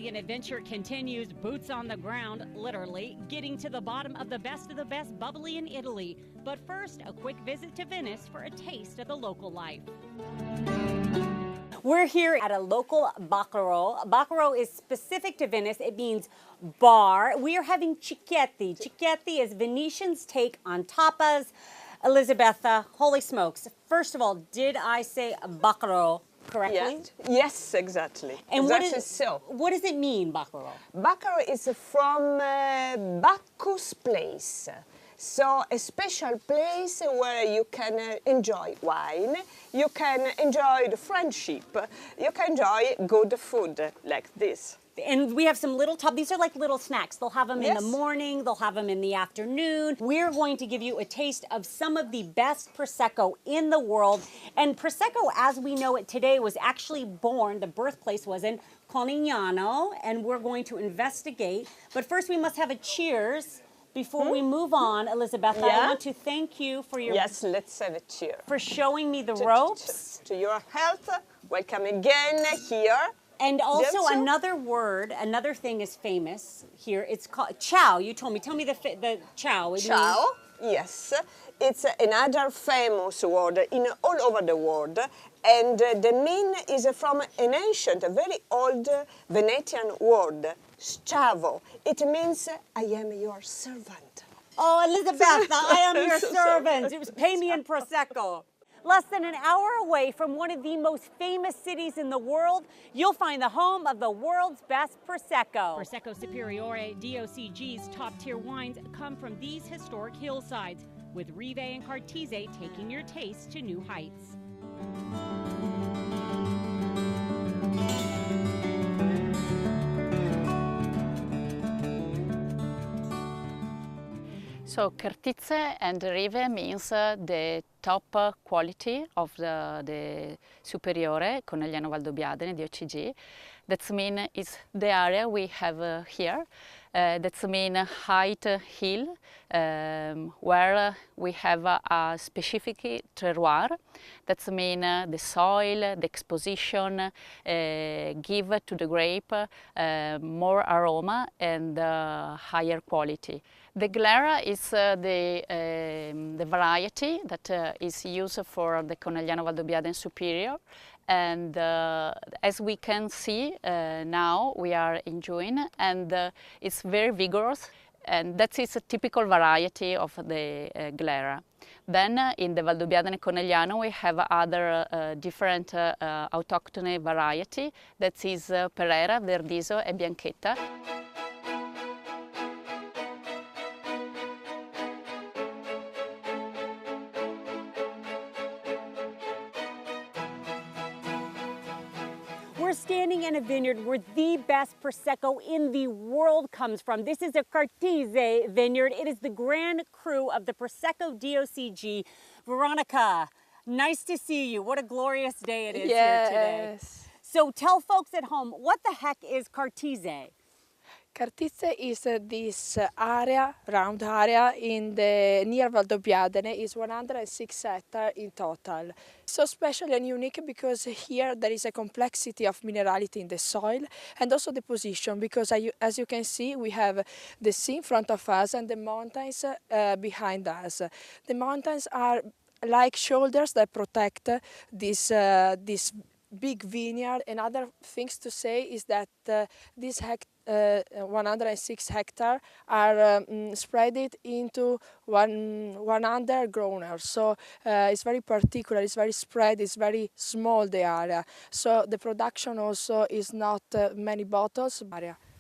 Italian adventure continues, boots on the ground, literally, getting to the bottom of the best bubbly in Italy. But first, a quick visit to Venice for a taste of the local life. We're here at a local baccaro. Baccaro is specific to Venice. It means bar. We are having cicchetti. Cicchetti is Venetians' take on tapas. Elisabetta, holy smokes. First of all, did I say baccaro correctly? Yes, exactly. And what does it mean, baccaro? Baccaro is from Bacchus place. So a special place where you can enjoy wine, you can enjoy the friendship, you can enjoy good food like this. And we have some little these are like little snacks. They'll have them in the morning, they'll have them in the afternoon. We're going to give you a taste of some of the best Prosecco in the world. And Prosecco, as we know it today, was actually born, the birthplace was in Conegliano, and we're going to investigate. But first we must have a cheers. Before we move on, Elisabetta, I want to thank you for your... Yes, let's have a cheer. For showing me the ropes. To your health. Welcome again here. And also another thing is famous here. It's called ciao. You told me. Tell me the ciao. Ciao, yes. It's another famous word all over the world. And the meaning is from an ancient, very old Venetian word, scavo. It means, I am your servant. Oh, Elisabetta, I am your servant. It was pay me in Prosecco. Less than an hour away from one of the most famous cities in the world, you'll find the home of the world's best Prosecco. Prosecco Superiore, DOCG's top-tier wines come from these historic hillsides, with Rive and Cartese taking your taste to new heights. So Cartese and Rive means the top quality of the Superiore, Conegliano Valdobbiadene, DOCG. That means it's the area we have here. That means height hill, where we have a specific terroir. That means the soil, the exposition give to the grape more aroma and higher quality. The Glera is the variety that is used for the Conegliano Valdobbiadene Superior. And as we can see now, we are in June, and it's very vigorous, and that is a typical variety of the Glera. Then in the Valdobbiadene Conegliano we have other different autochthone variety, that is Pereira, Verdiso and Bianchetta. We're standing in a vineyard where the best Prosecco in the world comes from. This is a Cartese vineyard. It is the Grand Cru of the Prosecco DOCG. Veronica, nice to see you. What a glorious day it is here today. So tell folks at home, what the heck is Cartese? Cartese is this area, round area in the near Valdobbiadene. Is 106 hectares in total. So special and unique because here there is a complexity of minerality in the soil and also the position, because as you can see we have the sea in front of us and the mountains behind us. The mountains are like shoulders that protect this big vineyard. And other things to say is that this 106 hectares are spread into 100 growners. So it's very particular, it's very spread, it's very small, the area. So the production also is not many bottles.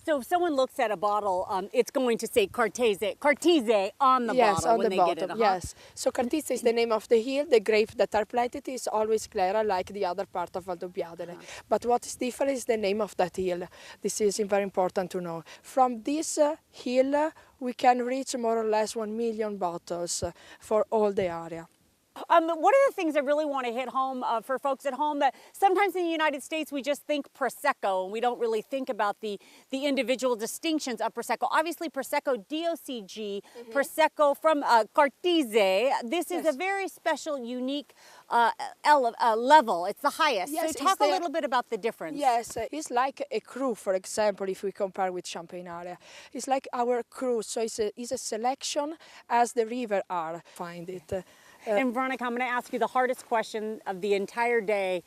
So if someone looks at a bottle, it's going to say Cartese on the bottle when they get it. Yes, so Cartese is the name of the hill. The grapes that are planted is always Glera, like the other part of Valdobbiadene. But what is different is the name of that hill. This is very important to know. From this hill, we can reach more or less 1 million bottles for all the area. One of the ththings I really want to hit home for folks at home, that sometimes in the United States we just think Prosecco and we don't really think about the individual distinctions of Prosecco. Obviously Prosecco DOCG, Prosecco from Cartese, this is a very special, unique level. It's the highest. Yes, so talk a little bit about the difference. Yes, it's like a cru, for example, if we compare with Champagne area. It's like our cru, so it's a selection as the river are. Find it. And Veronica, I'm going to ask you the hardest question of the entire day.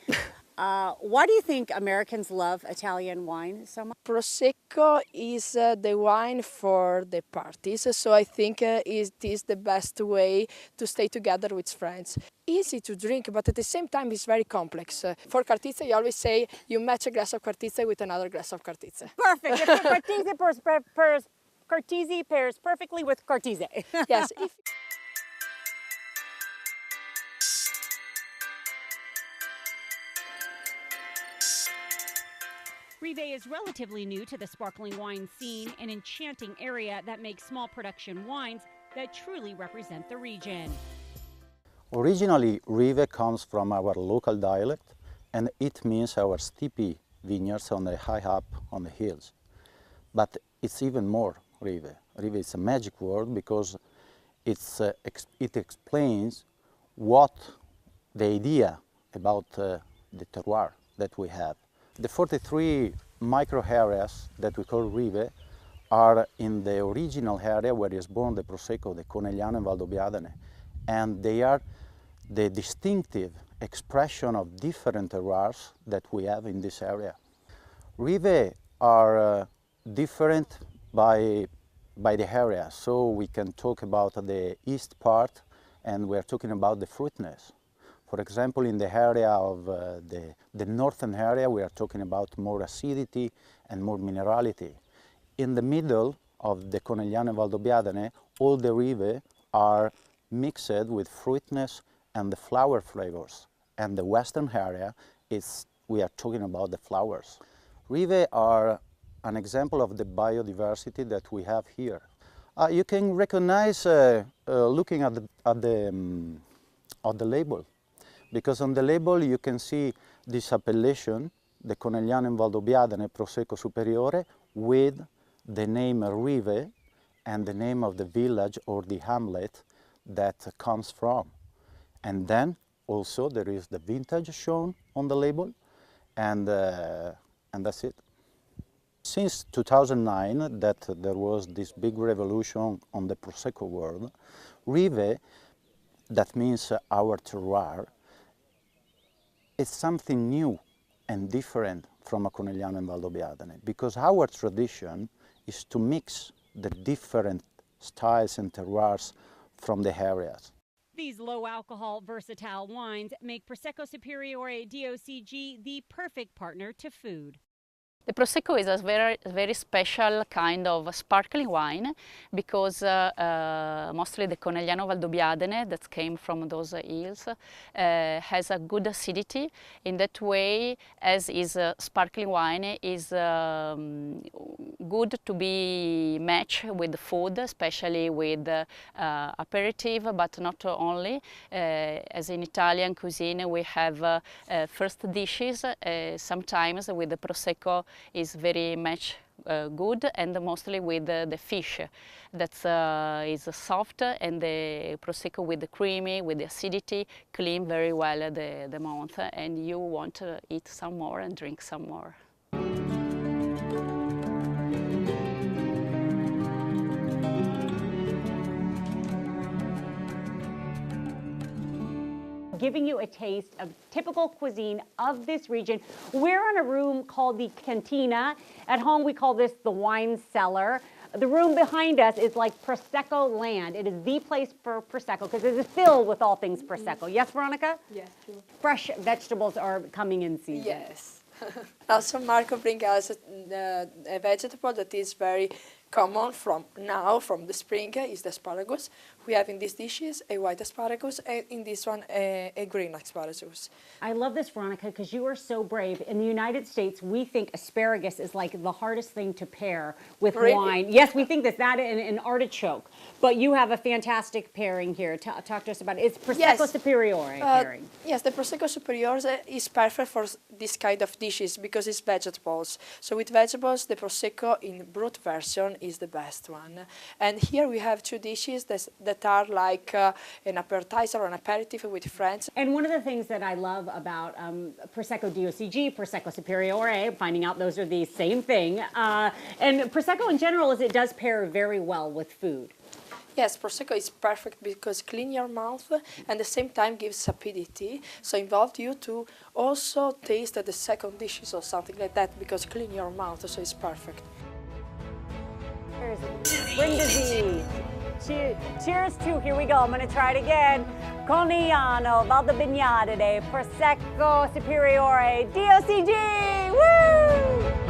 Why do you think Americans love Italian wine so much? Prosecco is the wine for the parties, so I think it is the best way to stay together with friends. Easy to drink, but at the same time it's very complex. For Cartese, you always say you match a glass of Cartese with another glass of Cartese. Perfect. Cartese pairs perfectly with Cartese. Yes. Rive is relatively new to the sparkling wine scene, an enchanting area that makes small production wines that truly represent the region. Originally, Rive comes from our local dialect, and it means our steepy vineyards on the high up on the hills. But it's even more Rive. Rive is a magic word because it explains what the idea about the terroir that we have. The 43 micro areas that we call Rive are in the original area where is born the Prosecco, the Conegliano and Valdobbiadene, and they are the distinctive expression of different terroirs that we have in this area. Rive are different by the area, so we can talk about the east part, and we're talking about the fruitness. For example, in the area of the northern area, we are talking about more acidity and more minerality. In the middle of the Conegliano and Valdobbiadene, all the Rive are mixed with fruitness and the flower flavors. And the western area, we are talking about the flowers. Rive are an example of the biodiversity that we have here. You can recognize looking at the label. Because on the label you can see this appellation, the Conegliano and Valdobbiadene Prosecco Superiore, with the name Rive and the name of the village or the hamlet that comes from. And then also there is the vintage shown on the label, and that's it. Since 2009, that there was this big revolution on the Prosecco world, Rive, that means our terroir, it's something new and different from a Conegliano and Valdobbiadene, because our tradition is to mix the different styles and terroirs from the areas. These low-alcohol, versatile wines make Prosecco Superiore DOCG the perfect partner to food. The Prosecco is a very special kind of sparkling wine because mostly the Conegliano Valdobbiadene that came from those hills has a good acidity. In that way, as is sparkling wine, is good to be matched with food, especially with aperitif, but not only. As in Italian cuisine, we have first dishes, sometimes with the Prosecco is very much good, and mostly with the fish that is soft, and the Prosecco with the creamy, with the acidity, clean very well the mouth, and you want to eat some more and drink some more. Giving you a taste of typical cuisine of this region. We're in a room called the Cantina. At home we call this the wine cellar. The room behind us is like Prosecco land. It is the place for Prosecco because it is filled with all things Prosecco. Yes, Veronica? Yes, true. Fresh vegetables are coming in season. Yes. Also, Marco brings us a vegetable that is very common from the spring is the asparagus. We have in these dishes a white asparagus, and in this one a green asparagus. I love this, Veronica, because you are so brave. In the United States, we think asparagus is like the hardest thing to pair with Really? wine. Yes, we think that and an artichoke. But you have a fantastic pairing here. Talk to us about it. It's Prosecco Superiore pairing. Yes, the Prosecco Superiore is perfect for this kind of dishes because it's vegetables. So with vegetables, the Prosecco in brut version is the best one. And here we have two dishes that are like an appetizer or an aperitif with friends. And one of the things that I love about Prosecco DOCG, Prosecco Superiore, finding out those are the same thing, and Prosecco in general is it does pair very well with food. Yes, Prosecco is perfect because clean your mouth and at the same time gives sapidity. So involved you to also taste the second dishes or something like that because clean your mouth, so it's perfect. Cheers. Brindisi. Cheers to, here we go, I'm gonna try it again. Conigliano, Valdebignade, Prosecco Superiore, DOCG, woo!